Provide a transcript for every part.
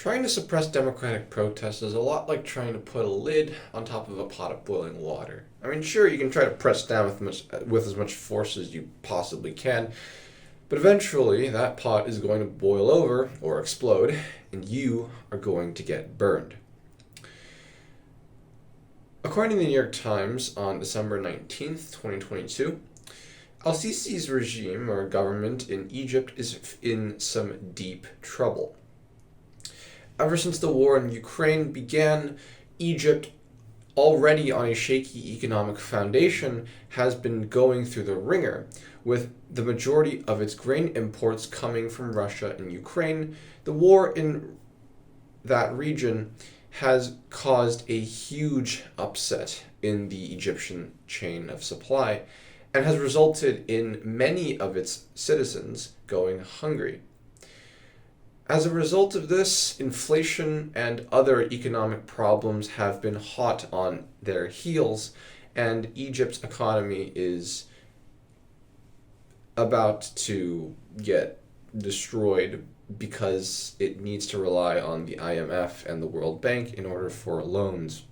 Trying to suppress democratic protests is a lot like trying to put a lid on top of a pot of boiling water. I mean, sure, you can try to press down with as much force as you possibly can, but eventually that pot is going to boil over or explode, and you are going to get burned. According to the New York Times on December 19th, 2022, Al-Sisi's regime or government in Egypt is in some deep trouble. Ever since the war in Ukraine began, Egypt, already on a shaky economic foundation, has been going through the ringer, with the majority of its grain imports coming from Russia and Ukraine. The war in that region has caused a huge upset in the Egyptian chain of supply and has resulted in many of its citizens going hungry. As a result of this, inflation and other economic problems have been hot on their heels, and Egypt's economy is about to get destroyed because it needs to rely on the IMF and the World Bank in order for loans.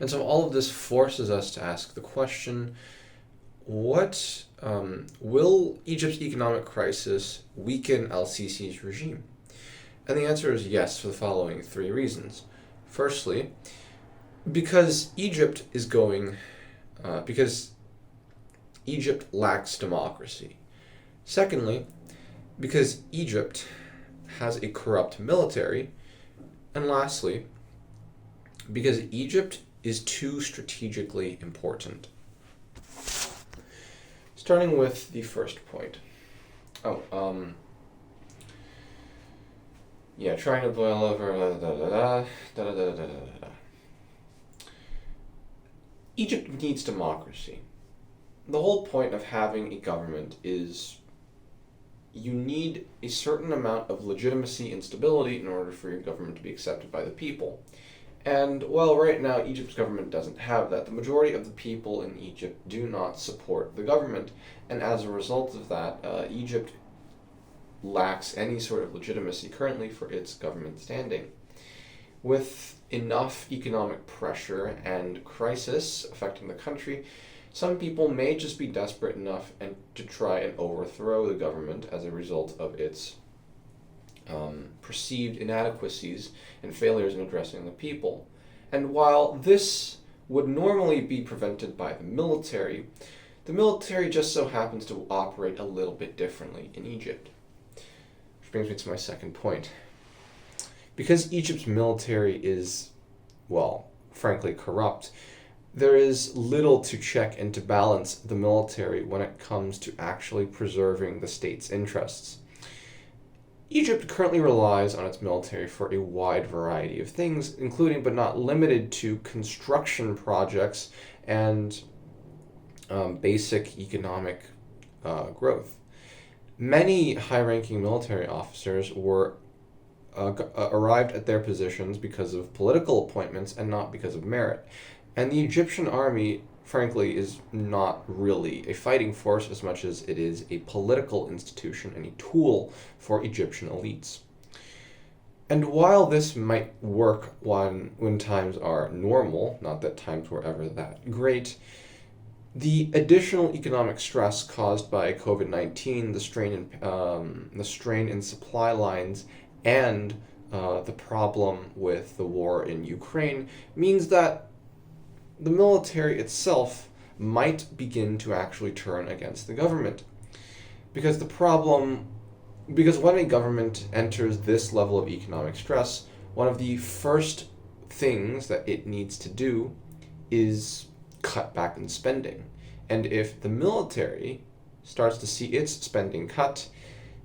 And so all of this forces us to ask the question, what will Egypt's economic crisis weaken al-Sisi's regime? And the answer is yes, for the following three reasons. Firstly, because Egypt lacks democracy. Secondly, because Egypt has a corrupt military. And lastly, because Egypt is too strategically important. Starting with the first point. Trying to boil over. Egypt needs democracy. The whole point of having a government is you need a certain amount of legitimacy and stability in order for your government to be accepted by the people. And, well, right now, Egypt's government doesn't have that. The majority of the people in Egypt do not support the government, and as a result of that, Egypt lacks any sort of legitimacy currently for its government standing. With enough economic pressure and crisis affecting the country, some people may just be desperate enough and to try and overthrow the government as a result of its perceived inadequacies and failures in addressing the people. And while this would normally be prevented by the military just so happens to operate a little bit differently in Egypt. Which brings me to my second point. Because Egypt's military is, well, frankly corrupt, there is little to check and to balance the military when it comes to actually preserving the state's interests. Egypt currently relies on its military for a wide variety of things, including but not limited to construction projects and basic economic growth. Many high-ranking military officers were arrived at their positions because of political appointments and not because of merit. And the Egyptian army, frankly, is not really a fighting force as much as it is a political institution and a tool for Egyptian elites. And while this might work when times are normal, not that times were ever that great, the additional economic stress caused by COVID-19, the strain in supply lines, and the problem with the war in Ukraine means that the military itself might begin to actually turn against the government. Because when a government enters this level of economic stress, one of the first things that it needs to do is cut back in spending. And if the military starts to see its spending cut,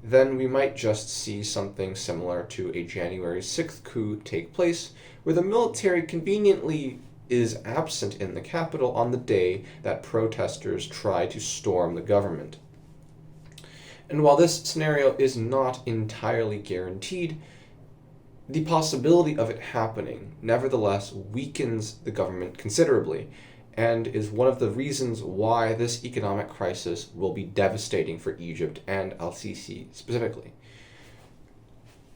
then we might just see something similar to a January 6th coup take place, where the military conveniently is absent in the capital on the day that protesters try to storm the government. And while this scenario is not entirely guaranteed, the possibility of it happening nevertheless weakens the government considerably, and is one of the reasons why this economic crisis will be devastating for Egypt and al-Sisi specifically.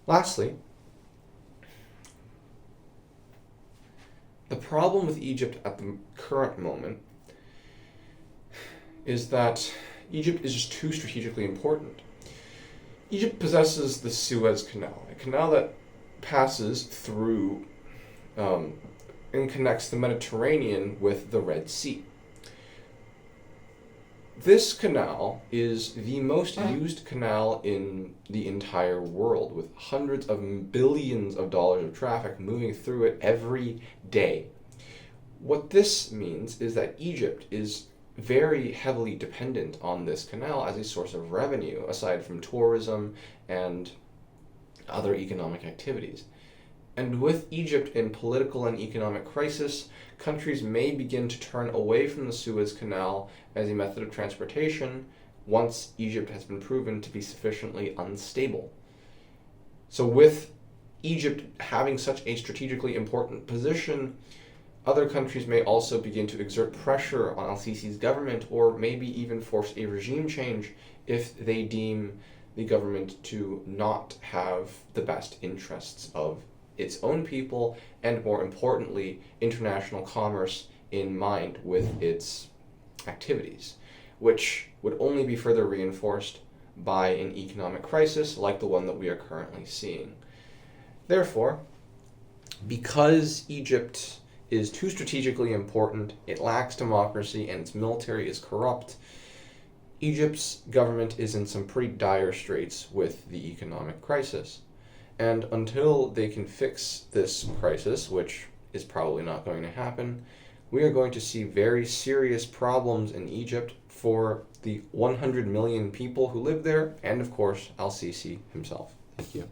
Lastly, The problem with Egypt at the current moment is that Egypt is just too strategically important. Egypt possesses the Suez Canal, a canal that passes through and connects the Mediterranean with the Red Sea. This canal is the most used canal in the entire world, with hundreds of billions of dollars of traffic moving through it every day. What this means is that Egypt is very heavily dependent on this canal as a source of revenue, aside from tourism and other economic activities. And with Egypt in political and economic crisis, countries may begin to turn away from the Suez Canal as a method of transportation once Egypt has been proven to be sufficiently unstable. So with Egypt having such a strategically important position, other countries may also begin to exert pressure on al-Sisi's government, or maybe even force a regime change if they deem the government to not have the best interests of its own people, and more importantly, international commerce in mind with its activities, which would only be further reinforced by an economic crisis like the one that we are currently seeing. Therefore, because Egypt is too strategically important, it lacks democracy, and its military is corrupt, Egypt's government is in some pretty dire straits with the economic crisis. And until they can fix this crisis, which is probably not going to happen, we are going to see very serious problems in Egypt for the 100 million people who live there, and of course, al-Sisi himself. Thank you.